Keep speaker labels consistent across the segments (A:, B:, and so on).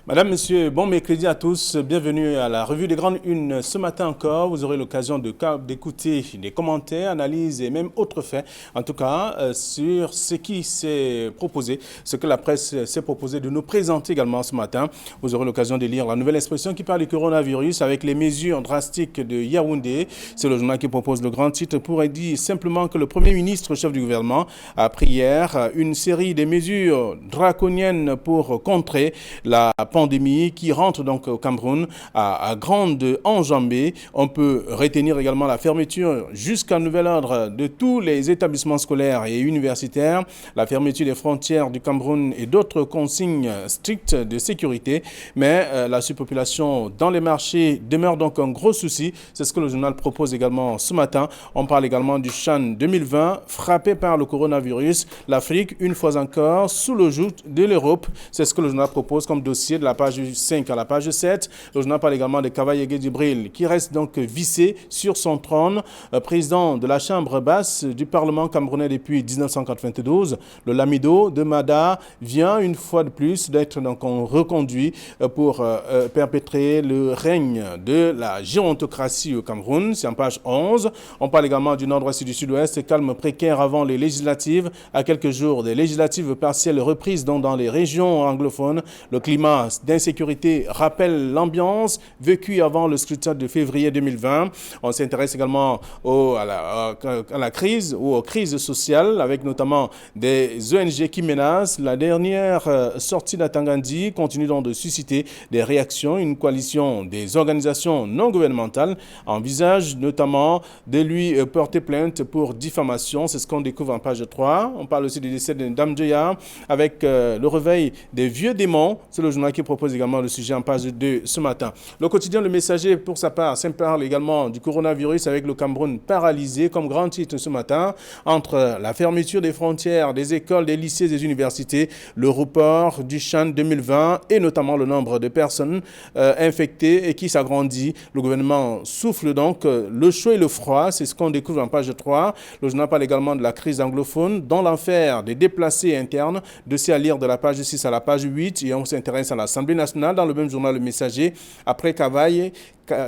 A: Madame, Monsieur, bon mercredi à tous. Bienvenue à la revue des grandes unes. Ce matin encore, vous aurez l'occasion d'écouter des commentaires, analyses et même autres faits, en tout cas, sur ce qui s'est proposé, ce que la presse s'est proposé de nous présenter également ce matin. Vous aurez l'occasion de lire la nouvelle expression qui parle du coronavirus avec les mesures drastiques de Yaoundé. C'est le journal qui propose le grand titre pour dire simplement que le Premier ministre, chef du gouvernement, a pris hier une série de mesures draconiennes pour contrer la pandémie qui rentre donc au Cameroun à grande enjambée. On peut retenir également la fermeture jusqu'à nouvel ordre de tous les établissements scolaires et universitaires, la fermeture des frontières du Cameroun et d'autres consignes strictes de sécurité. Mais la surpopulation dans les marchés demeure donc un gros souci. C'est ce que le journal propose également ce matin. On parle également du CHAN 2020 frappé par le coronavirus. L'Afrique, une fois encore, sous le joug de l'Europe. C'est ce que le journal propose comme dossier de la page 5 à la page 7. Le journal parle également de Kavaye Djibril qui reste donc vissé sur son trône, président de la chambre basse du Parlement camerounais depuis 1992. Le Lamido de Mada vient une fois de plus d'être donc reconduit pour perpétrer le règne de la gérontocratie au Cameroun. C'est en page 11. On parle également du nord-ouest et du sud-ouest, calme précaire avant les législatives. À quelques jours des législatives partielles reprises dans les régions anglophones, le climat d'insécurité rappelle l'ambiance vécue avant le scrutin de février 2020. On s'intéresse également à la crise ou aux crises sociales avec notamment des ONG qui menacent. La dernière sortie d'Atangandi continue donc de susciter des réactions. Une coalition des organisations non gouvernementales envisage notamment de lui porter plainte pour diffamation. C'est ce qu'on découvre en page 3. On parle aussi du décès de Dame Djeya avec le réveil des vieux démons. C'est le journal qui propose également le sujet en page 2 ce matin. Le quotidien Le Messager, pour sa part, parle également du coronavirus avec le Cameroun paralysé comme grand titre ce matin. Entre la fermeture des frontières, des écoles, des lycées, des universités, le report du CHAN 2020 et notamment le nombre de personnes infectées et qui s'agrandit. Le gouvernement souffle donc le chaud et le froid. C'est ce qu'on découvre en page 3. Le journal parle également de la crise anglophone dans l'enfer des déplacés internes. Dossier à lire de la page 6 à la page 8 et on s'intéresse à l'Assemblée nationale dans le même journal Le Messager. Après Cavaille,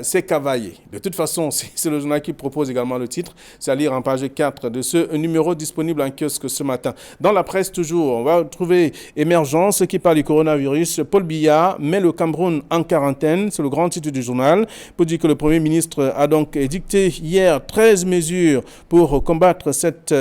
A: c'est Cavaillé. De toute façon, c'est le journal qui propose également le titre. C'est à lire en page 4 de ce numéro disponible en kiosque ce matin. Dans la presse toujours, on va trouver Émergence qui parle du coronavirus. Paul Biya met le Cameroun en quarantaine. C'est le grand titre du journal. Pour dire que le Premier ministre a donc dicté hier 13 mesures pour combattre cette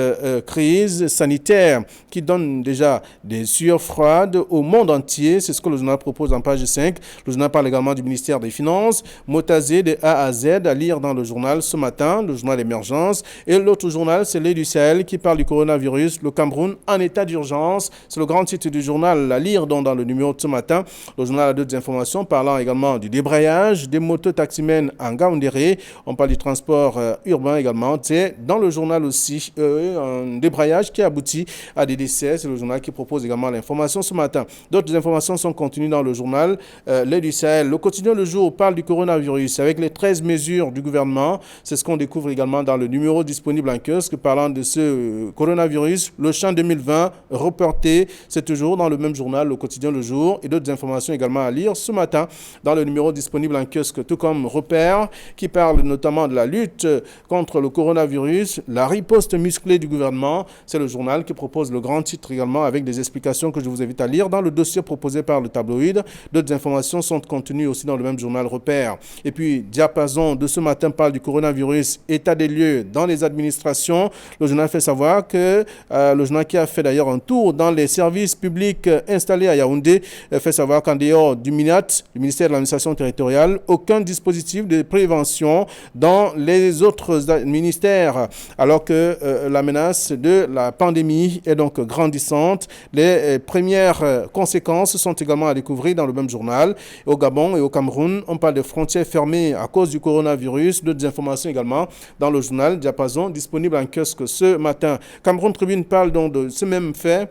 A: crise sanitaire qui donne déjà des sueurs froides au monde entier. C'est ce que le journal propose en page 5. Le journal parle également du ministère des Finances. De A à Z à lire dans le journal ce matin, le journal Émergence. Et l'autre journal, c'est l'Œil du Sahel qui parle du coronavirus, le Cameroun en état d'urgence. C'est le grand titre du journal à lire dans le numéro de ce matin. Le journal a d'autres informations parlant également du débrayage des motos-taximens en Gaoundéré. On parle du transport urbain également. C'est dans le journal aussi un débrayage qui aboutit à des décès. C'est le journal qui propose également l'information ce matin. D'autres informations sont contenues dans le journal L'Œil du Sahel. Le quotidien Le Jour parle du coronavirus avec les 13 mesures du gouvernement. C'est ce qu'on découvre également dans le numéro disponible en kiosque parlant de ce coronavirus. Le CHAN 2020 reporté, c'est toujours dans le même journal, le quotidien Le Jour, et d'autres informations également à lire ce matin dans le numéro disponible en kiosque, tout comme Repère, qui parle notamment de la lutte contre le coronavirus, la riposte musclée du gouvernement. C'est le journal qui propose le grand titre également avec des explications que je vous invite à lire dans le dossier proposé par le tabloïd. D'autres informations sont contenues aussi dans le même journal Repère. Et puis, Diapason de ce matin parle du coronavirus, état des lieux dans les administrations. Le journal fait savoir que le journal qui a fait d'ailleurs un tour dans les services publics installés à Yaoundé fait savoir qu'en dehors du MINAT, du ministère de l'administration territoriale, aucun dispositif de prévention dans les autres ministères, alors que la menace de la pandémie est donc grandissante. Les premières conséquences sont également à découvrir dans le même journal. Au Gabon et au Cameroun, on parle de frontières fermées à cause du coronavirus. D'autres informations également dans le journal Diapason, disponible en kiosque ce matin. Cameroun Tribune parle donc de ce même fait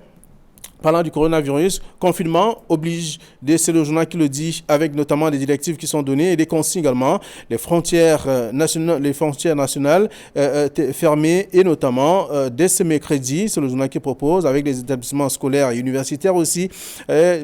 A: Parlant du coronavirus, confinement oblige, c'est le journal qui le dit, avec notamment des directives qui sont données et des consignes également, les frontières nationales fermées et notamment dès ce mercredi, c'est le journal qui propose, avec les établissements scolaires et universitaires aussi.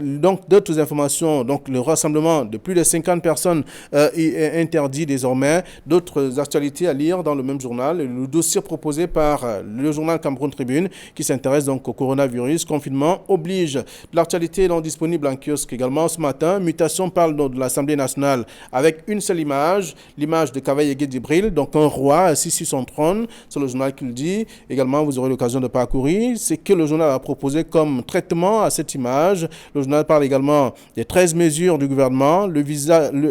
A: Donc d'autres informations, donc le rassemblement de plus de 50 personnes est interdit désormais, d'autres actualités à lire dans le même journal, le dossier proposé par le journal Cameroun Tribune qui s'intéresse donc au coronavirus, confinement oblige. L'actualité est donc disponible en kiosque également ce matin. Mutation parle donc de l'Assemblée nationale avec une seule image, l'image de Kavaye Djibril, donc un roi assis sur son trône. C'est le journal qui le dit. Également, vous aurez l'occasion de parcourir ce que le journal a proposé comme traitement à cette image. Le journal parle également des 13 mesures du gouvernement.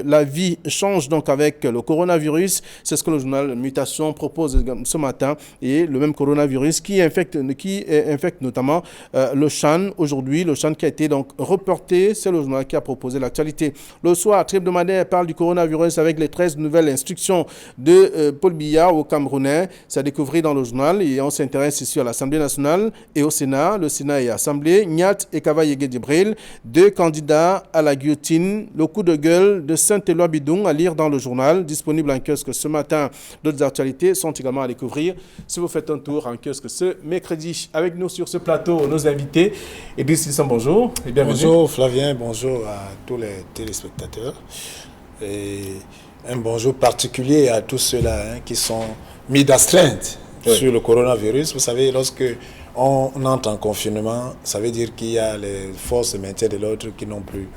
A: La vie change donc avec le coronavirus. C'est ce que le journal Mutation propose ce matin. Et le même coronavirus qui infecte notamment le Chan. Aujourd'hui, le Chan qui a été donc reporté, c'est le journal qui a proposé l'actualité. Le soir, hebdomadaire parle du coronavirus avec les 13 nouvelles instructions de Paul Biya au Camerounais. C'est à découvrir dans le journal et on s'intéresse ici à l'Assemblée nationale et au Sénat. Le Sénat est assemblé. Niat et Kavaye Djibril, 2 candidats à la guillotine. Le coup de gueule de Saint-Éloi Bidong à lire dans le journal, disponible en kiosque ce matin. D'autres actualités sont également à découvrir si vous faites un tour en kiosque ce mercredi. Avec nous sur ce plateau, nos invités. Idriss Sissam, bonjour et bienvenue.
B: Bonjour Flavien, bonjour à tous les téléspectateurs. Et un bonjour particulier à tous ceux-là qui sont mis d'astreinte sur le coronavirus. Vous savez, lorsque on entre en confinement, ça veut dire qu'il y a les forces de maintien de l'ordre qui n'ont plus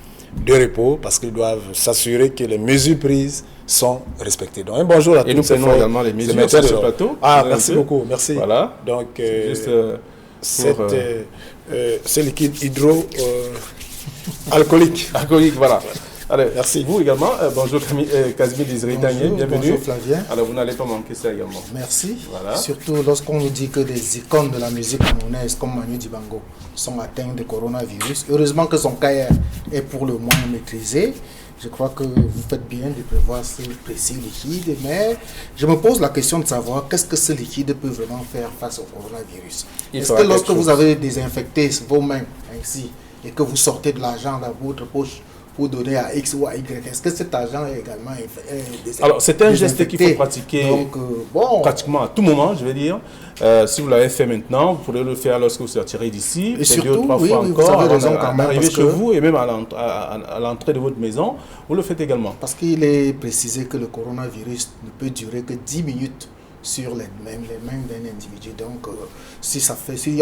B: de repos parce qu'ils doivent s'assurer que les mesures prises sont respectées. Donc un bonjour à tous.
A: Et nous prenons également les mesures sur ce plateau.
B: Ah, merci beaucoup, merci.
A: Voilà.
B: Donc, c'est liquide alcoolique.
A: Alcoolique, voilà. Allez,
B: merci.
A: Vous également, bonjour Casimir Désiré-Tanier, bienvenue.
C: Bonjour Flavien.
A: Alors vous n'allez pas manquer ça également.
C: Merci.
A: Voilà.
C: Surtout lorsqu'on nous dit que des icônes de la musique camerounaise comme Manu Dibango sont atteints de coronavirus. Heureusement que son cas est pour le moins maîtrisé. Je crois que vous faites bien de prévoir ce précis liquide, mais je me pose la question de savoir qu'est-ce que ce liquide peut vraiment faire face au coronavirus. Est-ce que lorsque vous avez désinfecté vos mains ainsi et que vous sortez de l'argent dans votre poche pour donner à X ou à Y, est-ce que cet argent est également désinfecté?
A: Alors c'est un geste qu'il faut pratiquer pratiquement à tout moment, je vais dire. Si vous l'avez fait maintenant, vous pourrez le faire lorsque vous sortirez d'ici,
C: et surtout,
A: 2 ou 3 fois
C: encore,
A: avant
C: d'arriver
A: chez vous et même à l'entrée de votre maison, vous le faites également.
C: Parce qu'il est précisé que le coronavirus ne peut durer que 10 minutes sur les mains d'un individu. Donc, si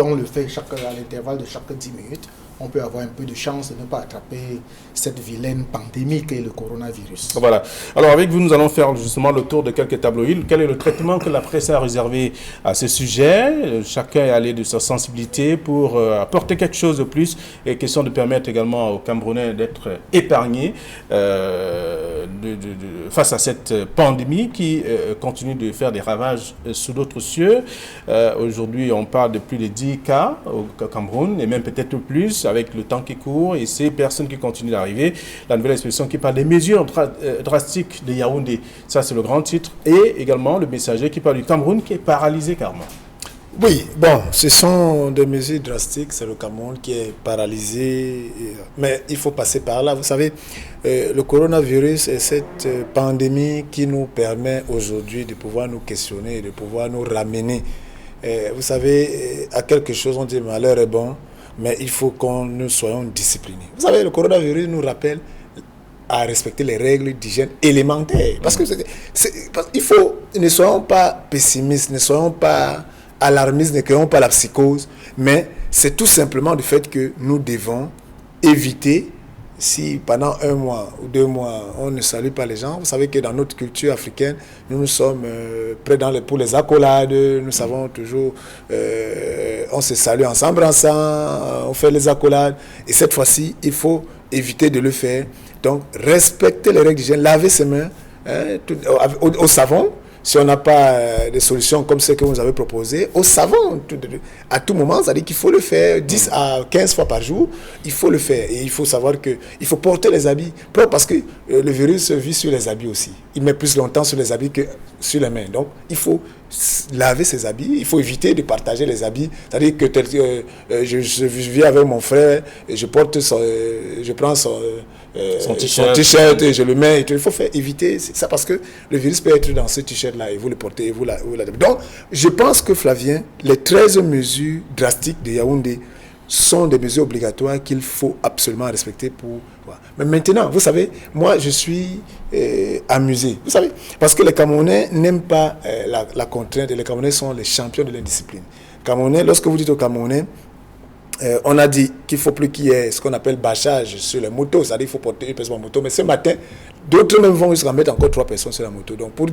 C: on le fait à l'intervalle de chaque 10 minutes, on peut avoir un peu de chance de ne pas attraper cette vilaine pandémie qu'est le coronavirus.
A: Voilà. Alors avec vous, nous allons faire justement le tour de quelques tabloïds. Quel est le traitement que la presse a réservé à ce sujet? Chacun est allé de sa sensibilité pour apporter quelque chose de plus. Et question de permettre également aux Camerounais d'être épargnés face à cette pandémie qui continue de faire des ravages sous d'autres cieux. Aujourd'hui, on parle de plus de 10 cas au Cameroun et même peut-être plus, avec le temps qui court et ces personnes qui continuent d'arriver. La nouvelle expression qui parle des mesures drastiques de Yaoundé, ça c'est le grand titre. Et également le messager qui parle du Cameroun qui est paralysé carrément.
B: Oui, bon, ce sont des mesures drastiques, c'est le Cameroun qui est paralysé, mais il faut passer par là. Vous savez, le coronavirus est cette pandémie qui nous permet aujourd'hui de pouvoir nous questionner, de pouvoir nous ramener. Vous savez, à quelque chose, on dit malheur est bon, mais il faut que nous soyons disciplinés. Vous savez, le coronavirus nous rappelle à respecter les règles d'hygiène élémentaires. Parce que ne soyons pas pessimistes, ne soyons pas alarmistes, ne créons pas la psychose, mais c'est tout simplement du fait que nous devons éviter, si pendant 1 mois ou 2 mois, on ne salue pas les gens. Vous savez que dans notre culture africaine, nous sommes prêts pour les accolades, nous savons toujours, on se salue en s'embrassant, on fait les accolades, et cette fois-ci, il faut éviter de le faire. Donc, respecter les règles d'hygiène, laver ses mains au savon. Si on n'a pas de solutions comme celles que vous avez proposées, au savon, à tout moment, ça veut dire qu'il faut le faire 10 à 15 fois par jour, il faut le faire. Et il faut savoir qu'il faut porter les habits propres parce que le virus vit sur les habits aussi. Il met plus longtemps sur les habits que sur les mains. Donc, il faut laver ses habits, il faut éviter de partager les habits. C'est-à-dire que je vis avec mon frère, et je prends son t-shirt et je le mets. Il faut éviter ça parce que le virus peut être dans ce t-shirt-là et vous le portez et vous la. Donc, je pense que Flavien, les 13 mesures drastiques de Yaoundé sont des mesures obligatoires qu'il faut absolument respecter pour... Mais maintenant, vous savez, moi, je suis amusé. Vous savez, parce que les Camerounais n'aiment pas la contrainte et les Camerounais sont les champions de l'indiscipline. Camerounais, lorsque vous dites aux Camerounais, on a dit qu'il ne faut plus qu'il y ait ce qu'on appelle bâchage sur les motos, c'est-à-dire qu'il faut porter une personne en moto. Mais ce matin, d'autres même vont jusqu'à mettre encore 3 personnes sur la moto. Donc pour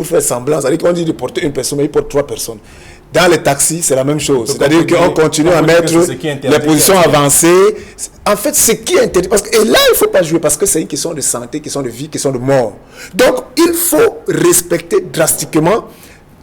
B: faire semblant, c'est-à-dire qu'on dit de porter une personne, mais ils portent 3 personnes. Dans les taxis, c'est la même chose. C'est-à-dire qu'on continue à mettre les positions avancées. En fait, ce qui est interdit, et là, il ne faut pas jouer, parce que c'est une question de santé, question de vie, question de mort. Donc, il faut respecter drastiquement,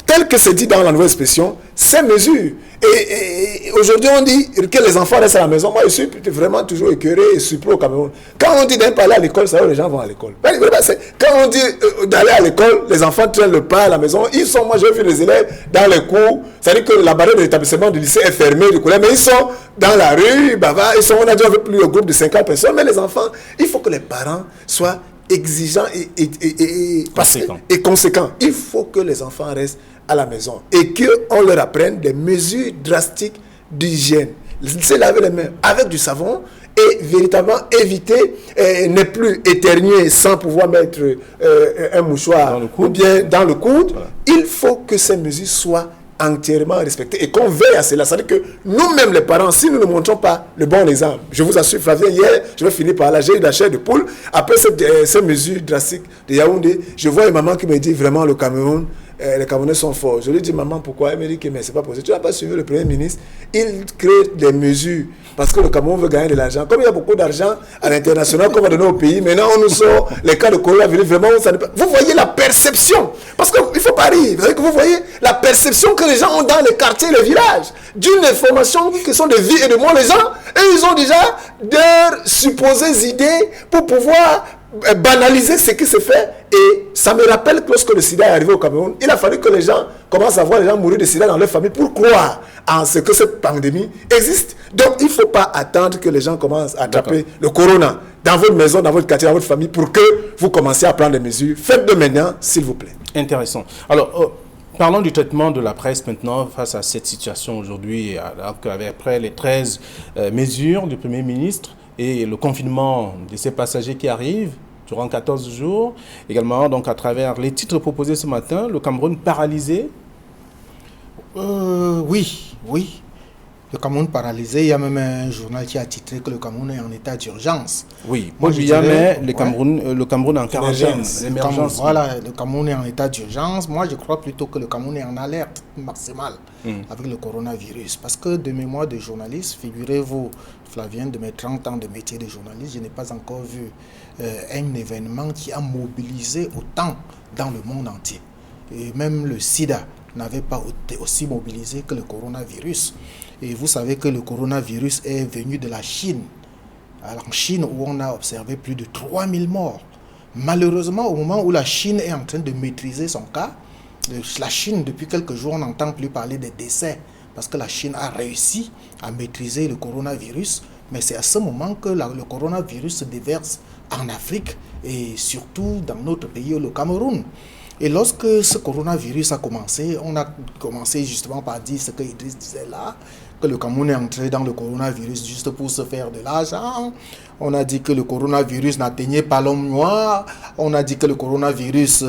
B: tel que c'est dit dans la nouvelle expression, ces mesures. Et aujourd'hui, on dit que les enfants restent à la maison. Moi, je suis vraiment toujours écœuré et surpris au Cameroun. Quand on dit d'aller pas aller à l'école, ça veut dire que les gens vont à l'école. Quand on dit d'aller à l'école, les enfants traînent le pas à la maison. Moi, j'ai vu les élèves dans les cours. C'est-à-dire que la barrière de l'établissement du lycée est fermée, du collège, mais ils sont dans la rue, on a déjà vu plus un groupe de 50 personnes. Mais les enfants, il faut que les parents soient exigeants et conséquents. Il faut que les enfants restent à la maison et qu'on leur apprenne des mesures drastiques d'hygiène. Se laver les mains avec du savon et véritablement éviter, ne plus éternuer sans pouvoir mettre un mouchoir ou bien dans le coude. Voilà. Il faut que ces mesures soient entièrement respectées et qu'on veille à cela. C'est-à-dire que nous-mêmes les parents, si nous ne montrons pas le bon exemple, je vous assure, Flavien, hier, je vais finir par là, j'ai eu de la chair de poule. Après ces mesures drastiques de Yaoundé, je vois une maman qui me dit vraiment le Cameroun, les Camerounais sont forts. Je lui dis, maman, pourquoi? Elle me dit que mais c'est pas possible. Tu n'as pas suivi le Premier ministre. Il crée des mesures parce que le Cameroun veut gagner de l'argent. Comme il y a beaucoup d'argent à l'international qu'on va donner au pays, maintenant on nous sort les cas de coronavirus. Vraiment, vous voyez la perception. Parce qu'il ne faut pas rire. Vous voyez la perception que les gens ont dans les quartiers, les villages, d'une information qui sont de vie et de mort. Les gens, et ils ont déjà leurs supposées idées pour pouvoir banaliser ce qui se fait. Et ça me rappelle que lorsque le sida est arrivé au Cameroun, il a fallu que les gens commencent à voir les gens mourir de sida dans leur famille pour croire en ce que cette pandémie existe. Donc il ne faut pas attendre que les gens commencent à attraper le corona dans votre maison, dans votre quartier, dans votre famille pour que vous commenciez à prendre des mesures. Faites-le maintenant, s'il vous plaît.
A: Intéressant. Alors, parlons du traitement de la presse maintenant face à cette situation aujourd'hui, après les 13 mesures du Premier ministre et le confinement de ces passagers qui arrivent durant 14 jours. Également, donc, à travers les titres proposés ce matin, le Cameroun paralysé.
C: Oui. Le Cameroun paralysé. Il y a même un journal qui a titré que le Cameroun est en état d'urgence.
A: Oui, moi je dirais le Cameroun en quarantaine.
C: Voilà, le Cameroun est en état d'urgence. Moi, je crois plutôt que le Cameroun est en alerte maximale avec le coronavirus. Parce que de mémoire de journaliste, figurez-vous, Flavien, de mes 30 ans de métier de journaliste, je n'ai pas encore vu un événement qui a mobilisé autant dans le monde entier. Et même le sida n'avait pas été aussi mobilisé que le coronavirus. Et vous savez que le coronavirus est venu de la Chine. Alors, en Chine, où on a observé plus de 3000 morts. Malheureusement, au moment où la Chine est en train de maîtriser son cas, la Chine, depuis quelques jours, on n'entend plus parler des décès. Parce que la Chine a réussi à maîtriser le coronavirus. Mais c'est à ce moment que le coronavirus se déverse en Afrique et surtout dans notre pays, le Cameroun. Et lorsque ce coronavirus a commencé, on a commencé justement par dire ce que Idriss disait là, que le Cameroun est entré dans le coronavirus juste pour se faire de l'argent. On a dit que le coronavirus n'atteignait pas l'homme noir. On a dit que le coronavirus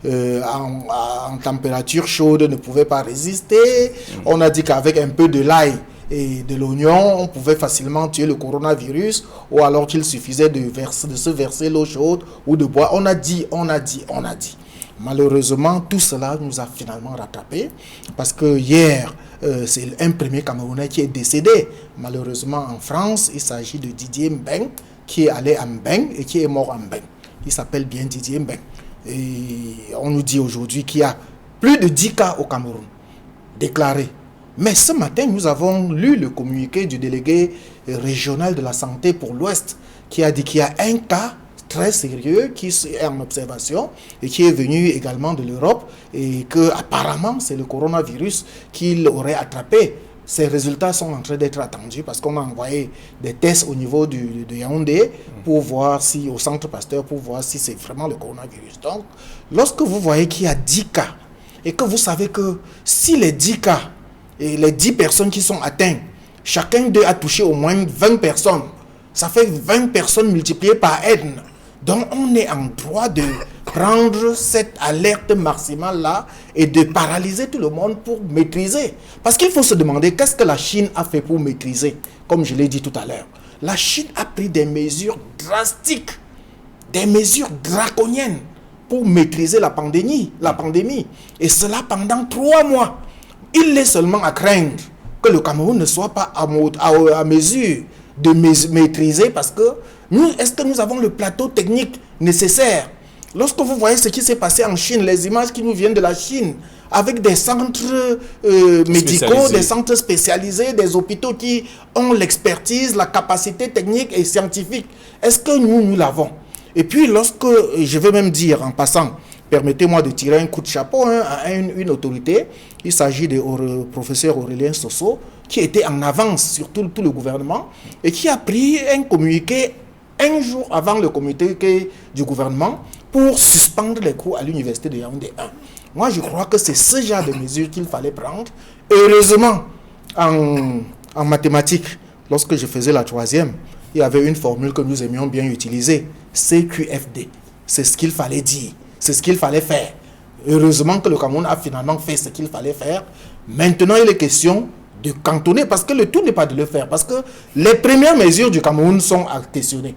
C: en température chaude ne pouvait pas résister. On a dit qu'avec un peu de l'ail et de l'oignon, on pouvait facilement tuer le coronavirus, ou alors qu'il suffisait de se verser l'eau chaude ou de boire. On a dit. Malheureusement, tout cela nous a finalement rattrapés parce que hier, c'est un premier Camerounais qui est décédé. Malheureusement, en France, il s'agit de Didier Mbeng qui est allé à Mbeng et qui est mort à Mbeng. Il s'appelle bien Didier Mbeng. Et on nous dit aujourd'hui qu'il y a plus de 10 cas au Cameroun déclarés. Mais ce matin, nous avons lu le communiqué du délégué régional de la santé pour l'Ouest qui a dit qu'il y a un cas très sérieux qui est en observation et qui est venu également de l'Europe et que apparemment c'est le coronavirus qu'il aurait attrapé. Ces résultats sont en train d'être attendus parce qu'on a envoyé des tests au niveau de Yaoundé pour voir si, au centre Pasteur, pour voir si c'est vraiment le coronavirus. Donc, lorsque vous voyez qu'il y a 10 cas et que vous savez que si les 10 cas et les 10 personnes qui sont atteintes, chacun d'eux a touché au moins 20 personnes, ça fait 20 personnes multipliées par N. Donc, on est en droit de prendre cette alerte maximale-là et de paralyser tout le monde pour maîtriser. Parce qu'il faut se demander qu'est-ce que la Chine a fait pour maîtriser, comme je l'ai dit tout à l'heure. La Chine a pris des mesures drastiques, des mesures draconiennes pour maîtriser la pandémie. Et cela pendant 3 mois. Il est seulement à craindre que le Cameroun ne soit pas à mesure de maîtriser parce que est-ce que nous avons le plateau technique nécessaire? Lorsque vous voyez ce qui s'est passé en Chine, les images qui nous viennent de la Chine, avec des centres médicaux, des centres spécialisés, des hôpitaux qui ont l'expertise, la capacité technique et scientifique, est-ce que nous l'avons? Et puis lorsque, je vais même dire en passant, permettez-moi de tirer un coup de chapeau à une autorité, il s'agit du professeur Aurélien Sosso, qui était en avance sur tout le gouvernement et qui a pris un communiqué un jour avant le communiqué du gouvernement pour suspendre les cours à l'université de Yaoundé 1. Moi, je crois que c'est ce genre de mesures qu'il fallait prendre. Heureusement, en mathématiques, lorsque je faisais la 3e, il y avait une formule que nous aimions bien utiliser, CQFD. C'est ce qu'il fallait dire, c'est ce qu'il fallait faire. Heureusement que le Cameroun a finalement fait ce qu'il fallait faire. Maintenant, il est question de cantonner, parce que le tout n'est pas de le faire, parce que les premières mesures du Cameroun sont à questionner.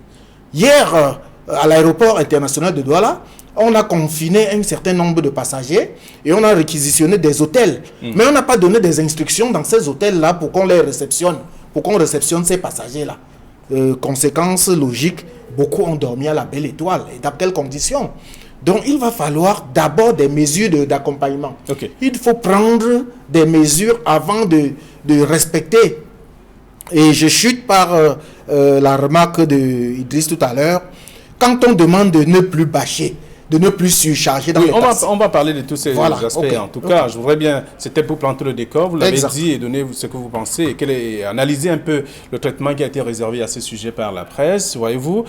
C: Hier, à l'aéroport international de Douala, on a confiné un certain nombre de passagers et on a réquisitionné des hôtels. Mais on n'a pas donné des instructions dans ces hôtels-là pour qu'on les réceptionne, pour qu'on réceptionne ces passagers-là. Conséquence logique, beaucoup ont dormi à la belle étoile. Et dans quelles conditions? Donc, il va falloir d'abord des mesures d'accompagnement.
A: Okay.
C: Il faut prendre des mesures avant de respecter. Et je chute par la remarque d'Idriss tout à l'heure. Quand on demande de ne plus bâcher, de ne plus surcharger dans les taxes.
A: On va parler de tous ces aspects.
C: Okay.
A: En tout cas, je voudrais bien, c'était pour planter le décor, vous l'avez dit et donner ce que vous pensez et analyser un peu le traitement qui a été réservé à ce sujet par la presse. Voyez-vous,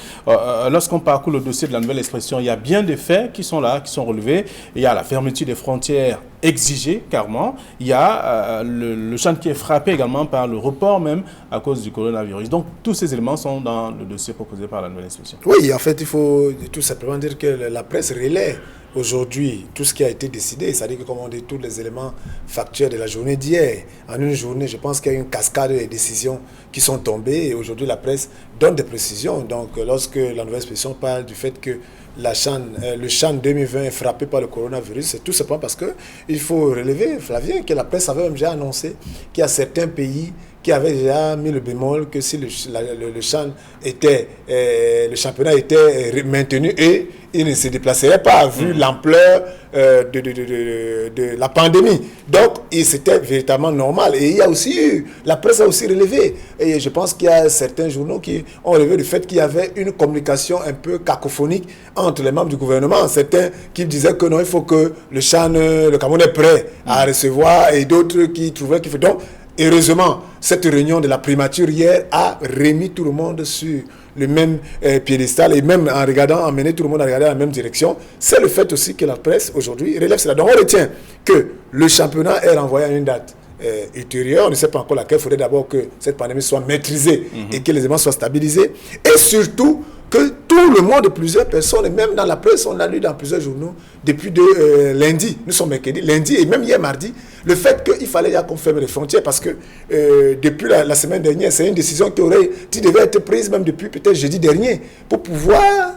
A: lorsqu'on parcourt le dossier de la nouvelle expression, il y a bien des faits qui sont là, qui sont relevés. Il y a la fermeture des frontières exigée, carrément. Il y a le champ qui est frappé également par le report même à cause du coronavirus. Donc, tous ces éléments sont dans le dossier proposé par la nouvelle expression.
B: Oui, en fait, il faut tout simplement dire que la presse relaie aujourd'hui tout ce qui a été décidé. C'est-à-dire que, comme on dit, tous les éléments factuels de la journée d'hier. En une journée, je pense qu'il y a une cascade de décisions qui sont tombées. Et aujourd'hui, la presse donne des précisions. Donc, lorsque la nouvelle expression parle du fait que le Chan 2020 est frappé par le coronavirus, c'est tout simplement parce qu'il faut relever, Flavien, que la presse avait même déjà annoncé qu'il y a certains pays qui avaient déjà mis le bémol que si le championnat était maintenu et il ne se déplacerait pas vu l'ampleur de la pandémie. Donc, c'était véritablement normal. Et il y a aussi eu, la presse a aussi relevé, et je pense qu'il y a certains journaux qui ont relevé le fait qu'il y avait une communication un peu cacophonique entre les membres du gouvernement. Certains qui disaient que non, il faut que le Cameroun est prêt à recevoir, et d'autres qui trouvaient qu'il faut donc. Heureusement, cette réunion de la primature hier a remis tout le monde sur le même piédestal et même en menant tout le monde à regarder dans la même direction. C'est le fait aussi que la presse aujourd'hui relève cela. Donc on retient que le championnat est renvoyé à une date ultérieure. On ne sait pas encore laquelle. Il faudrait d'abord que cette pandémie soit maîtrisée et que les éléments soient stabilisés. Et surtout que tout le monde, plusieurs personnes, et même dans la presse, on l'a lu dans plusieurs journaux, depuis lundi, nous sommes mercredi, lundi et même hier mardi, le fait qu'il fallait qu'on ferme les frontières parce que depuis la semaine dernière, c'est une décision qui devait être prise même depuis peut-être jeudi dernier pour pouvoir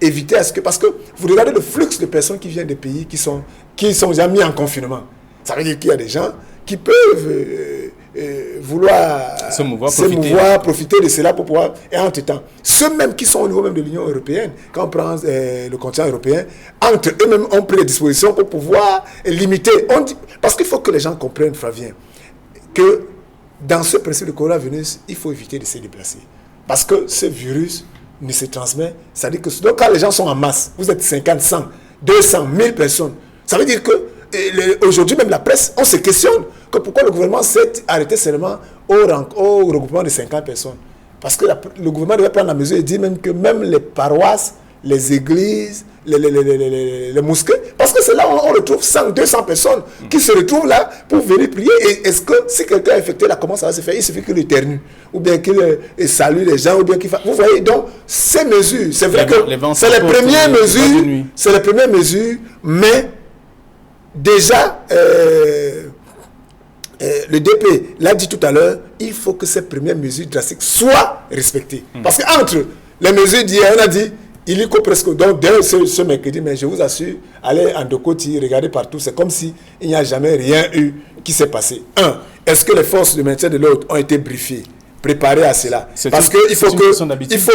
B: éviter à ce que... Parce que vous regardez le flux de personnes qui viennent des pays qui sont déjà mis en confinement. Ça veut dire qu'il y a des gens qui peuvent... vouloir se mouvoir, profiter de cela pour pouvoir... Et entre-temps, ceux même qui sont au niveau même de l'Union européenne, quand on prend le continent européen, entre eux-mêmes ont pris des dispositions pour pouvoir limiter. Parce qu'il faut que les gens comprennent, Flavien, que dans ce principe de coronavirus, il faut éviter de se déplacer. Parce que ce virus ne se transmet, ça veut dire que donc, quand les gens sont en masse, vous êtes 50, 100, 200, 1000 personnes, ça veut dire que aujourd'hui même la presse, on se questionne que pourquoi le gouvernement s'est arrêté seulement au regroupement de 50 personnes. Parce que le gouvernement devait prendre la mesure et dire même que même les paroisses, les églises, les mosquées, parce que c'est là où on retrouve 100, 200 personnes qui se retrouvent là pour venir prier. Et est-ce que si quelqu'un a infecté là, comment ça va se faire? Il suffit qu'il éternue, ou bien qu'il salue les gens, ou bien qu'il fasse... Vous voyez, donc ces mesures, c'est vrai que c'est les premières mesures, c'est les premières mesures, mais déjà, le DP l'a dit tout à l'heure, il faut que ces premières mesures drastiques soient respectées. Parce qu'entre les mesures d'hier, on a dit, il y a presque, donc dès ce mercredi, mais je vous assure, allez en Dokoti, regardez partout, c'est comme s'il n'y a jamais rien eu qui s'est passé. Est-ce que les forces de maintien de l'ordre ont été briefées, préparées à cela? Parce qu'il faut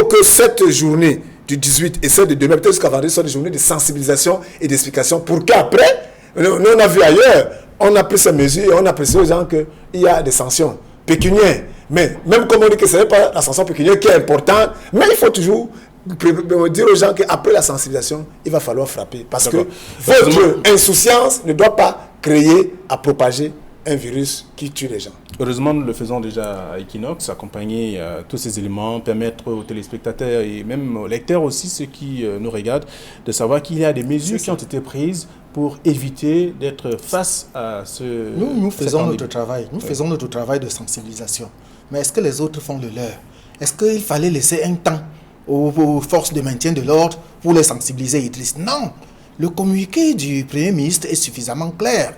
B: que cette journée du 18 et celle de demain, peut-être jusqu'à vendredi, soit des journées de sensibilisation et d'explication pour qu'après, nous on a vu ailleurs, on a pris ces mesures et on a précisé aux gens qu'il y a des sanctions pécuniaires. Mais même comme on dit que ce n'est pas la sanction pécuniaire qui est importante, mais il faut toujours dire aux gens qu'après la sensibilisation, il va falloir frapper. Parce que votre insouciance ne doit pas créer à propager un virus qui tue les gens.
A: Heureusement, nous le faisons déjà à Equinox, accompagner tous ces éléments, permettre aux téléspectateurs et même aux lecteurs aussi, ceux qui nous regardent, de savoir qu'il y a des mesures qui ont été prises pour éviter d'être face à ce...
C: Nous faisons notre travail. Nous faisons notre travail de sensibilisation. Mais est-ce que les autres font le leur? Est-ce qu'il fallait laisser un temps aux forces de maintien de l'ordre pour les sensibiliser, Idriss? Non. Le communiqué du Premier ministre est suffisamment clair.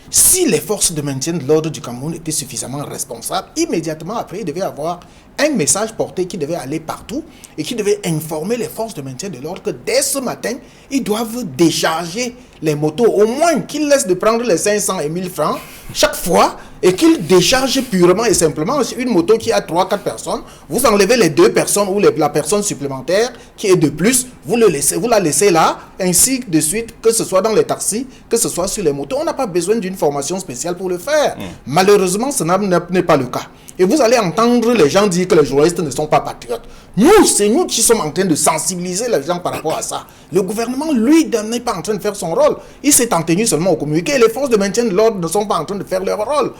C: Si les forces de maintien de l'ordre du Cameroun étaient suffisamment responsables, immédiatement après, il devait y avoir un message porté qui devait aller partout et qui devait informer les forces de maintien de l'ordre que dès ce matin, ils doivent décharger les motos, au moins qu'ils laissent de prendre les 500 et 1000 francs chaque fois et qu'ils déchargent purement et simplement une moto qui a 3-4 personnes. Vous enlevez les 2 personnes ou la personne supplémentaire qui est de plus, vous la laissez là, ainsi de suite, que ce soit dans les taxis, que ce soit sur les motos. On n'a pas besoin d'une formation spéciale pour le faire. Malheureusement, ce n'est pas le cas. Et vous allez entendre les gens dire que les journalistes ne sont pas patriotes. Nous, c'est nous qui sommes en train de sensibiliser les gens par rapport à ça. Le gouvernement, lui, n'est pas en train de faire son rôle. Il s'est en tenu seulement au communiqué. Et les forces de maintien de l'ordre ne sont pas en train de faire leur rôle.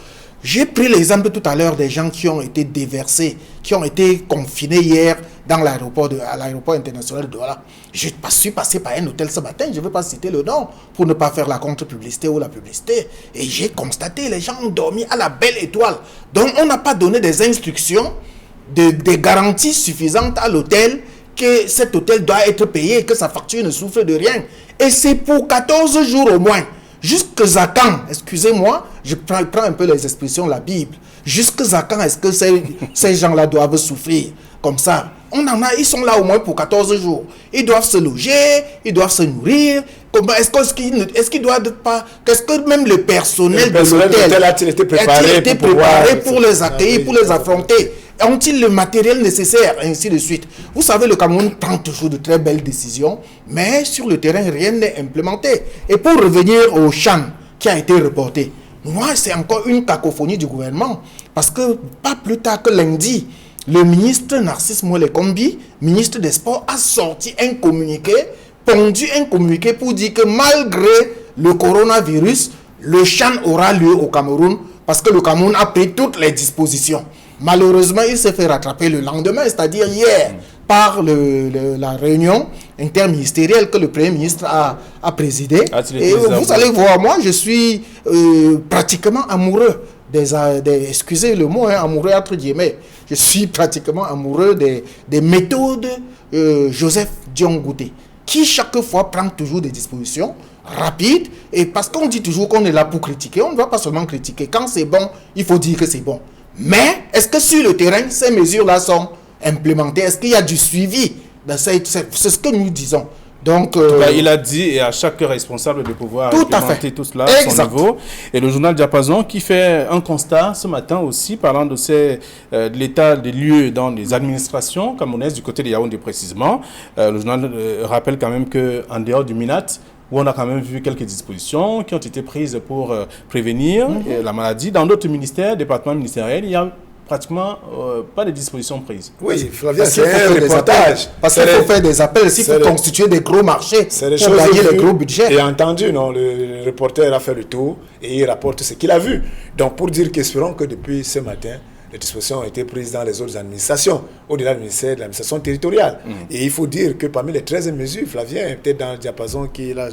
C: J'ai pris l'exemple tout à l'heure des gens qui ont été déversés, qui ont été confinés hier à l'aéroport international de Douala. Je suis passé par un hôtel ce matin, je ne vais pas citer le nom pour ne pas faire la contre-publicité ou la publicité. Et j'ai constaté, les gens ont dormi à la belle étoile. Donc on n'a pas donné des instructions, des garanties suffisantes à l'hôtel que cet hôtel doit être payé, que sa facture ne souffre de rien. Et c'est pour 14 jours au moins. Jusqu'à quand, excusez-moi, je prends un peu les expressions de la Bible. Jusqu'à quand est-ce que ces gens-là doivent souffrir comme ça? Ils sont là au moins pour 14 jours. Ils doivent se loger, ils doivent se nourrir. Est-ce qu'ils doivent pas... Est-ce que même le personnel de l'hôtel a-t-il été préparé pour les accueillir, pour les affronter? Ont-ils le matériel nécessaire, ainsi de suite? Vous savez, le Cameroun prend toujours de très belles décisions, mais sur le terrain, rien n'est implémenté. Et pour revenir au Chan qui a été reporté, moi, c'est encore une cacophonie du gouvernement, parce que pas plus tard que lundi, le ministre Narcisse Moulé-Kombi, ministre des Sports, a sorti un communiqué, pondu un communiqué pour dire que malgré le coronavirus, le Chan aura lieu au Cameroun, parce que le Cameroun a pris toutes les dispositions. Malheureusement, il s'est fait rattraper le lendemain, c'est-à-dire hier, par la réunion interministérielle que le Premier ministre a présidée. Et vous allez voir, moi, je suis pratiquement amoureux excusez le mot, amoureux entre guillemets. Je suis pratiquement amoureux des méthodes Joseph Dion-Gouté, qui chaque fois prend toujours des dispositions rapides. Et parce qu'on dit toujours qu'on est là pour critiquer, on ne va pas seulement critiquer. Quand c'est bon, il faut dire que c'est bon. Mais est-ce que sur le terrain, ces mesures-là sont implémentées? Est-ce qu'il y a du suivi? C'est ce que nous disons. Donc,
A: il a dit et à chaque responsable de pouvoir implémenter tout cela à son niveau. Et le journal Diapason qui fait un constat ce matin aussi, parlant de l'état des lieux dans les administrations camerounaises du côté de Yaoundé précisément. Le journal rappelle quand même qu'en dehors du Minat, où on a quand même vu quelques dispositions qui ont été prises pour prévenir la maladie. Dans d'autres ministères, départements ministériels, il y a pratiquement pas de dispositions prises.
B: Oui, Flavien, c'est un reportage.
C: Parce qu'il faut faire des appels, il faut constituer des gros marchés pour gagner les gros budgets.
B: Et entendu, non, le reporter a fait le tour et il rapporte ce qu'il a vu. Donc, pour dire qu'espérons que depuis ce matin, les dispositions ont été prises dans les autres administrations, au-delà du ministère de l'administration territoriale. Et il faut dire que parmi les 13 mesures, Flavien est peut-être dans le diapason qu'il a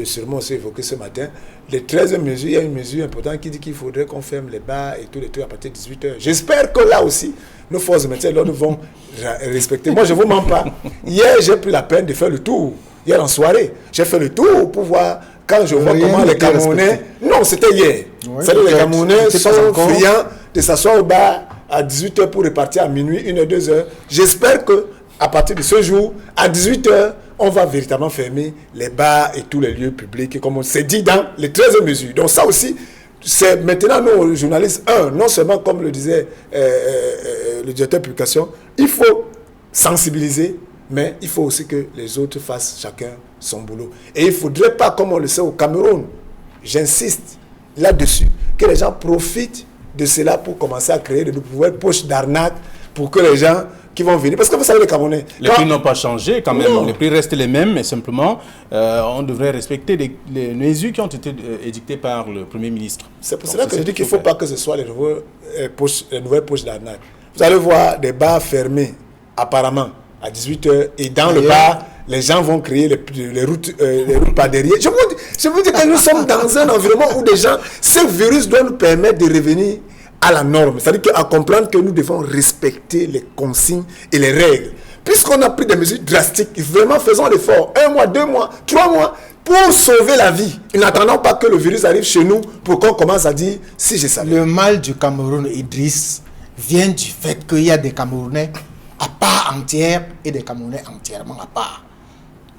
B: sûrement aussi évoqué ce matin, les 13 mesures, il y a une mesure importante qui dit qu'il faudrait qu'on ferme les bars et tous les trucs à partir de 18h. J'espère que là aussi, nos forces de maintien de l'ordre vont respecter. Moi, je ne vous mens pas. Hier, j'ai pris la peine de faire le tour. Hier en soirée, j'ai fait le tour pour voir quand je vois comment les Camerounais... Non, c'était hier. Ouais, c'est-à-dire les Camerounais sont friands de s'asseoir au bar à 18h pour repartir à minuit, 1h, 2h. J'espère qu'à partir de ce jour, à 18h, on va véritablement fermer les bars et tous les lieux publics, comme on s'est dit dans les 13 mesures. Donc ça aussi, c'est maintenant nous, journalistes, non seulement comme le disait le directeur de publication, il faut sensibiliser, mais il faut aussi que les autres fassent chacun son boulot. Et il ne faudrait pas, comme on le sait au Cameroun, j'insiste là-dessus, que les gens profitent de cela pour commencer à créer de nouvelles poches d'arnaque pour que les gens qui vont venir... Parce que vous savez, les Camerounais...
A: Les prix n'ont pas changé quand même. Non. Les prix restent les mêmes, mais simplement, on devrait respecter les mesures qui ont été édictées par le Premier ministre.
B: C'est pour cela que je dis qu'il ne faut pas que ce soit les nouvelles poches d'arnaque. Vous allez voir des bars fermés, apparemment, à 18h, et dans le bar, les gens vont créer les routes par derrière. Je vous dis que nous sommes dans un environnement où des gens, ce virus doit nous permettre de revenir à la norme. C'est-à-dire à comprendre que nous devons respecter les consignes et les règles. Puisqu'on a pris des mesures drastiques, vraiment faisons l'effort. 1 mois, 2 mois, 3 mois, pour sauver la vie. N'attendons pas que le virus arrive chez nous pour qu'on commence à dire si je savais.
C: Le mal du Cameroun, Idriss, vient du fait qu'il y a des Camerounais à part entière et des Camerounais entièrement à part.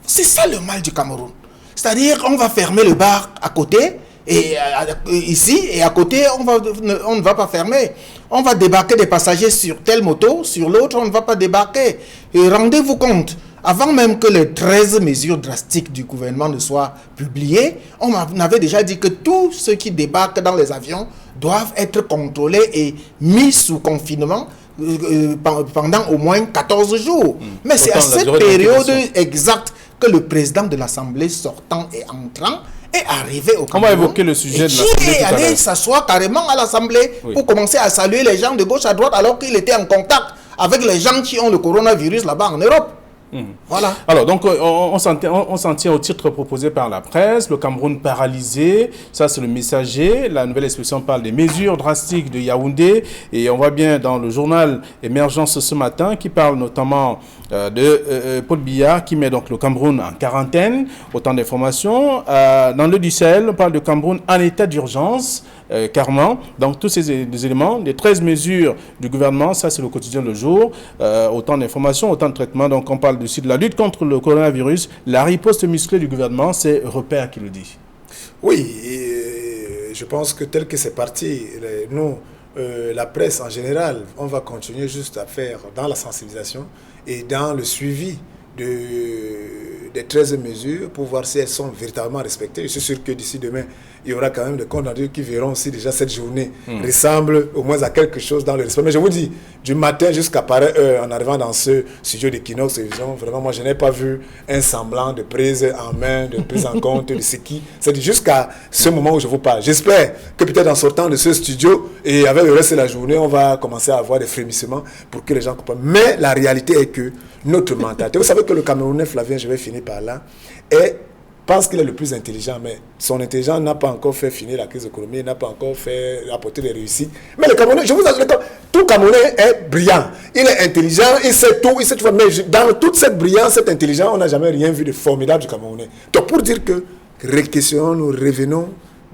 C: C'est ça le mal du Cameroun. C'est-à-dire on va fermer le bar à côté, et ici, et à côté, on ne va pas fermer. On va débarquer des passagers sur telle moto, sur l'autre, on ne va pas débarquer. Et rendez-vous compte, avant même que les 13 mesures drastiques du gouvernement ne soient publiées, on avait déjà dit que tous ceux qui débarquent dans les avions doivent être contrôlés et mis sous confinement pendant au moins 14 jours. Mais c'est à cette période exacte que le président de l'Assemblée sortant et entrant est arrivé au Cameroun.
A: On va évoquer le sujet de l'Assemblée.
C: Qui est allé s'asseoir carrément à l'Assemblée pour commencer à saluer les gens de gauche à droite alors qu'il était en contact avec les gens qui ont le coronavirus là-bas en Europe. Voilà.
A: Alors, donc, on s'en tient au titre proposé par la presse. Le Cameroun paralysé, ça c'est le Messager. La nouvelle expression parle des mesures drastiques de Yaoundé. Et on voit bien dans le journal Émergence ce matin, qui parle notamment de Paul Biya, qui met donc le Cameroun en quarantaine. Autant d'informations. Dans le Ducel, on parle de Cameroun en état d'urgence. Carrément. Donc, tous ces éléments, les 13 mesures du gouvernement, ça c'est le quotidien Le Jour. Autant d'informations, autant de traitements. Donc, on parle de la lutte contre le coronavirus, la riposte musclée du gouvernement, c'est Repère qui le dit.
B: Oui, je pense que tel que c'est parti, nous, la presse en général, on va continuer juste à faire dans la sensibilisation et dans le suivi des 13 mesures pour voir si elles sont véritablement respectées. Je suis sûr que d'ici demain, il y aura quand même des comptes rendus qui verront si déjà cette journée ressemble au moins à quelque chose dans le respect. Mais je vous dis, du matin jusqu'à pareille heure, en arrivant dans ce studio d'Equinox Télévision, vraiment, moi, je n'ai pas vu un semblant de prise en main, de prise en compte de ce qui... C'est jusqu'à ce moment où je vous parle. J'espère que peut-être en sortant de ce studio et avec le reste de la journée, on va commencer à avoir des frémissements pour que les gens comprennent. Mais la réalité est que notre mentalité... Vous savez que le Camerounais, Flavien, je vais finir par là, pense qu'il est le plus intelligent, mais son intelligence n'a pas encore fait finir la crise économique, n'a pas encore fait apporter des réussites. Mais le Camerounais, je vous assure, tout Camerounais est brillant. Il est intelligent, il sait tout, il sait tout. Mais dans toute cette brillance, cette intelligence, on n'a jamais rien vu de formidable du Camerounais. Donc pour dire que, nous revenons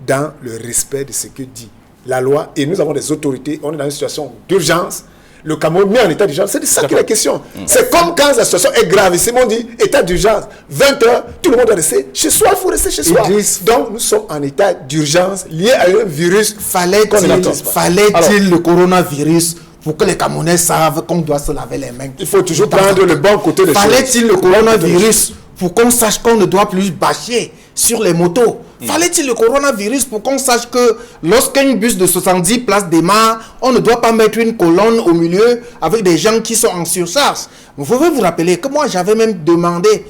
B: dans le respect de ce que dit la loi, et nous avons des autorités, on est dans une situation d'urgence. Le Cameroun mis en état d'urgence, c'est de ça qu'il est la question. C'est comme quand la situation est gravissime, on dit état d'urgence, 20h, tout le monde doit rester chez soi, il faut rester chez soi. Donc nous sommes en état d'urgence lié à un virus.
C: Fallait-il le coronavirus pour que les Camerounais savent qu'on doit se laver les mains?
B: Il faut toujours prendre le bon côté des choses.
C: Fallait-il le coronavirus pour qu'on sache qu'on ne doit plus bâcher sur les motos? Fallait-il le coronavirus pour qu'on sache que lorsqu'un bus de 70 places démarre, on ne doit pas mettre une colonne au milieu avec des gens qui sont en surcharge? Vous pouvez vous rappeler que moi, j'avais même demandé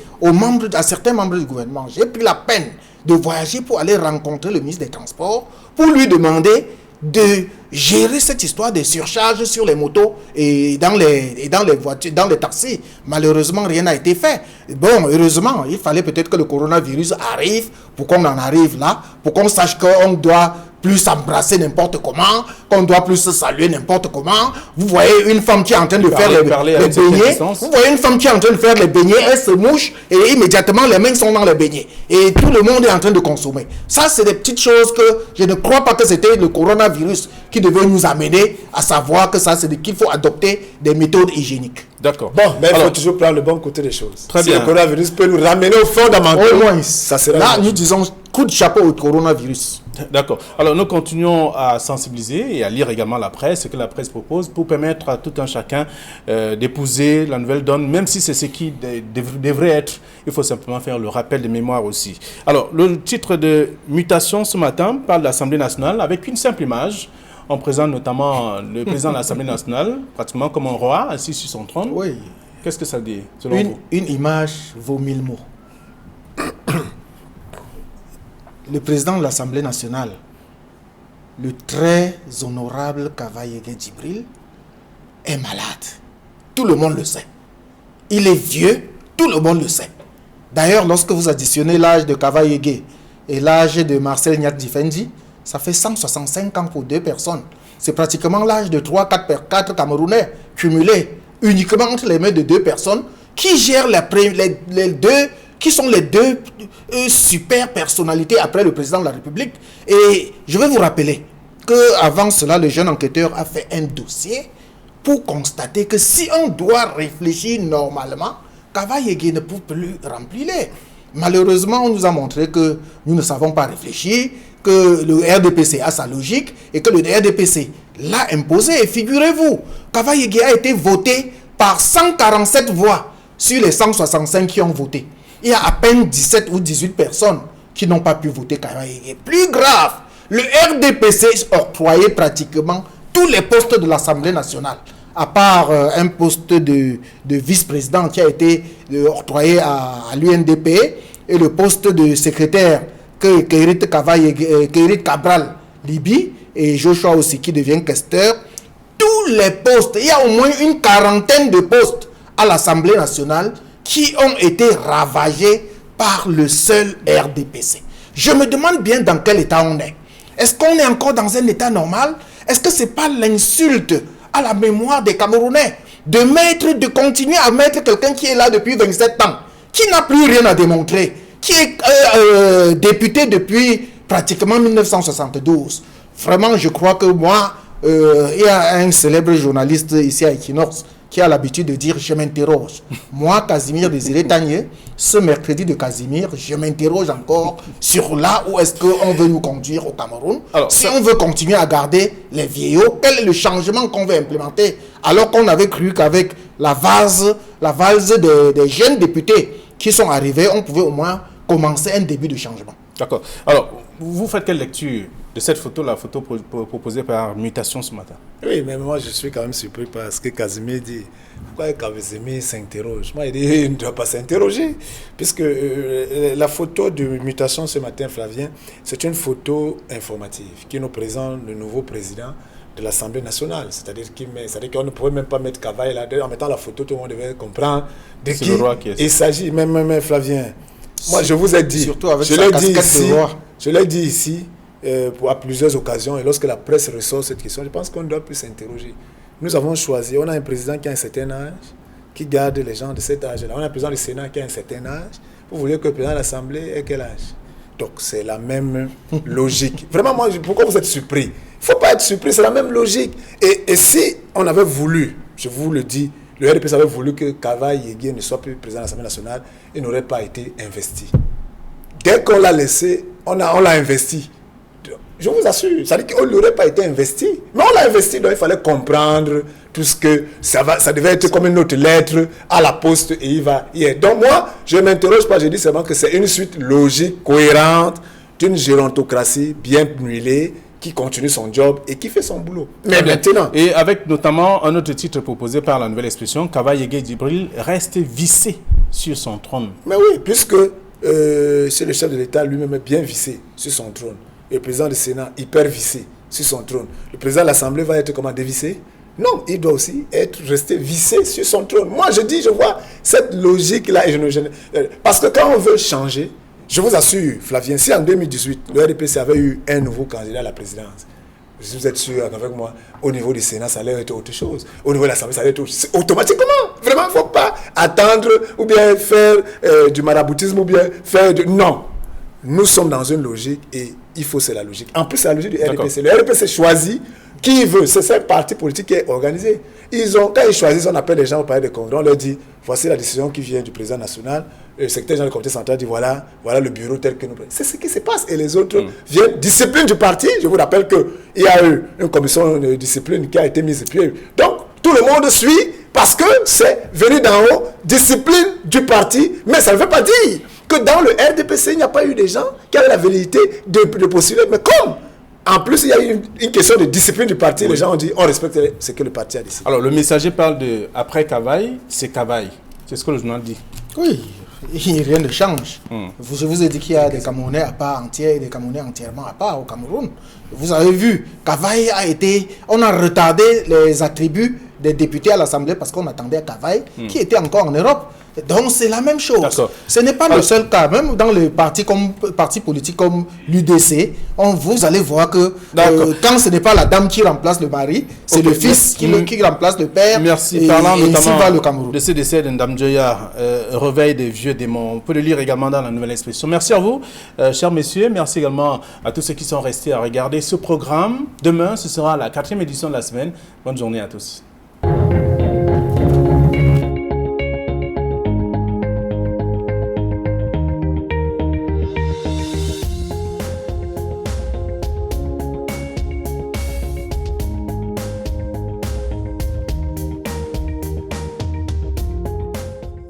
C: à certains membres du gouvernement, j'ai pris la peine de voyager pour aller rencontrer le ministre des Transports, pour lui demander de gérer cette histoire de surcharge sur les motos et dans les voitures, dans les taxis. Malheureusement, rien n'a été fait. Bon, heureusement, il fallait peut-être que le coronavirus arrive pour qu'on en arrive là, pour qu'on sache qu'on doit plus s'embrasser n'importe comment, qu'on doit plus se saluer n'importe comment. Vous voyez une femme qui est en train de faire les beignets, vous voyez une femme qui est en train de faire les beignets, elle se mouche et immédiatement les mains sont dans les beignets. Et tout le monde est en train de consommer. Ça, c'est des petites choses que je ne crois pas que c'était le coronavirus qui devait nous amener à savoir que ça, c'est qu'il faut adopter des méthodes hygiéniques.
A: D'accord.
B: Bon, mais il faut toujours prendre le bon côté des choses.
A: Très
B: si
A: bien.
B: le coronavirus peut nous ramener au fondamental,
C: Au moins,
B: ça sera
C: là, nous disons coup de chapeau au coronavirus.
A: D'accord. Alors, nous continuons à sensibiliser et à lire également la presse, ce que la presse propose, pour permettre à tout un chacun d'épouser la nouvelle donne, même si c'est ce qui devrait être. Il faut simplement faire le rappel de mémoire aussi. Alors, le titre de mutation ce matin parle de l'Assemblée nationale avec une simple image. On présente notamment le président de l'Assemblée nationale, pratiquement comme un roi, assis sur son trône.
C: Oui.
A: Qu'est-ce que ça dit, selon vous?
C: Une image vaut 1000 mots. Le président de l'Assemblée nationale, le très honorable Kavaye Djibril, est malade. Tout le monde le sait. Il est vieux, tout le monde le sait. D'ailleurs, lorsque vous additionnez l'âge de Kavaye et l'âge de Marcel Nyat Difendi, ça fait 165 ans pour deux personnes. C'est pratiquement l'âge de 3-4 Camerounais cumulés uniquement entre les mains de deux personnes qui gèrent les deux, qui sont les deux super personnalités après le président de la République. Et je vais vous rappeler qu'avant cela, le jeune enquêteur a fait un dossier pour constater que si on doit réfléchir normalement, Kavaye ne peut plus remplir les. Malheureusement, on nous a montré que nous ne savons pas réfléchir, que le RDPC a sa logique et que le RDPC l'a imposé. Et figurez-vous, Kavaye a été voté par 147 voix sur les 165 qui ont voté. Il y a à peine 17 ou 18 personnes qui n'ont pas pu voter Kavaye. Plus grave, le RDPC octroyait pratiquement tous les postes de l'Assemblée nationale, à part un poste de vice-président qui a été octroyé à l'UNDP et le poste de secrétaire que Keirit Cabral Libi et Joshua aussi qui devient questeur. Tous les postes, il y a au moins une quarantaine de postes à l'Assemblée nationale qui ont été ravagés par le seul RDPC. Je me demande bien dans quel état on est. Est-ce qu'on est encore dans un état normal? Est-ce que ce n'est pas l'insulte à la mémoire des Camerounais de continuer à mettre quelqu'un qui est là depuis 27 ans, qui n'a plus rien à démontrer, qui est député depuis pratiquement 1972. Vraiment, je crois que moi, il y a un célèbre journaliste ici à Equinox qui a l'habitude de dire « je m'interroge ». Moi, Casimir Désiré Tanier, ce mercredi de Casimir, je m'interroge encore sur là où est-ce qu'on veut nous conduire au Cameroun. Alors, si on veut continuer à garder les vieillots, quel est le changement qu'on veut implémenter? Alors qu'on avait cru qu'avec la valse des jeunes députés qui sont arrivés, on pouvait au moins commencer un début de changement.
A: D'accord. Alors, vous faites quelle lecture de cette photo, la photo proposée par Mutation ce matin?
B: Oui, mais moi je suis quand même surpris parce que Casimir dit pourquoi Casimir s'interroge. Moi, il dit il ne doit pas s'interroger, puisque la photo de Mutation ce matin, Flavien, c'est une photo informative qui nous présente le nouveau président de l'Assemblée nationale. C'est-à-dire qu'on ne pouvait même pas mettre Kavaye là. En mettant la photo, tout le monde devait comprendre de qui il s'agit. Même Flavien, moi je vous ai dit,
C: surtout avec sa casquette de roi.
B: Je l'ai dit ici à plusieurs occasions, et lorsque la presse ressort cette question, je pense qu'on ne doit plus s'interroger. Nous avons choisi, on a un président qui a un certain âge, qui garde les gens de cet âge-là. On a un président du Sénat qui a un certain âge. Vous voulez que le président de l'Assemblée ait quel âge? Donc c'est la même logique. Vraiment, moi, pourquoi vous êtes surpris? Il ne faut pas être surpris, c'est la même logique. Et si on avait voulu, je vous le dis, le RDPC avait voulu que Kavaye Yégué ne soit plus président de l'Assemblée nationale, il n'aurait pas été investi. Dès qu'on l'a laissé, on l'a investi. Je vous assure. Ça veut dire qu'on n'aurait pas été investi. Mais on l'a investi, donc il fallait comprendre tout ce que ça devait être comme une autre lettre à la poste et il va y être. Donc moi, je ne m'interroge pas, je dis seulement que c'est une suite logique, cohérente d'une gérontocratie bien huilée qui continue son job et qui fait son boulot. Mais maintenant...
A: Et avec notamment un autre titre proposé par la nouvelle expression, Kaba Yegué Djibril reste vissé sur son trône.
B: Mais oui, puisque c'est le chef de l'État lui-même est bien vissé sur son trône. Et le président du Sénat, hyper vissé sur son trône. Le président de l'Assemblée va être comment, dévissé? Non, il doit aussi rester vissé sur son trône. Moi, je vois cette logique-là. Parce que quand on veut changer, je vous assure, Flavien, si en 2018, le RDPC avait eu un nouveau candidat à la présidence, vous êtes sûr avec moi, au niveau du Sénat, ça allait être autre chose. Au niveau de l'Assemblée, ça allait être autre chose. Automatiquement, vraiment, il ne faut pas attendre ou bien faire du maraboutisme ou bien faire du... Non, nous sommes dans une logique et il faut, c'est la logique. En plus, c'est la logique du RDPC. Le RDPC choisit qui il veut. C'est ce parti politique qui est organisé. Quand ils choisissent, on appelle les gens au palais de congrès, on leur dit, voici la décision qui vient du président national. Le secrétaire général du comité central dit, voilà le bureau tel que nous... C'est ce qui se passe. Et les autres viennent, discipline du parti. Je vous rappelle qu'il y a eu une commission de discipline qui a été mise sur pied. Donc, tout le monde suit parce que c'est venu d'en haut, discipline du parti. Mais ça ne veut pas dire que dans le RDPC, il n'y a pas eu des gens qui avaient la velléité de postuler. Mais comme en plus, il y a eu une question de discipline du parti. Oui. Les gens ont dit, on respecte ce que le parti a décidé.
A: Alors, le messager parle de après Cavaille, c'est Cavaille. C'est ce que le journal dit.
C: Oui, rien ne change. Je vous ai dit qu'il y a des Camerounais à part entière et des Camerounais entièrement à part au Cameroun. Vous avez vu, Cavaille a été... On a retardé les attributs des députés à l'Assemblée parce qu'on attendait Cavaille, qui était encore en Europe. Donc c'est la même chose. Ce n'est pas le seul cas. Même dans les partis politiques comme l'UDC, vous allez voir que quand ce n'est pas la dame qui remplace le mari, c'est le fils qui remplace le père.
A: Merci. Parlant notamment de ce décès de Ndam Djoya, réveil des vieux démons. On peut le lire également dans la nouvelle expression. Merci à vous, chers messieurs. Merci également à tous ceux qui sont restés à regarder ce programme. Demain, ce sera la 4e édition de la semaine. Bonne journée à tous.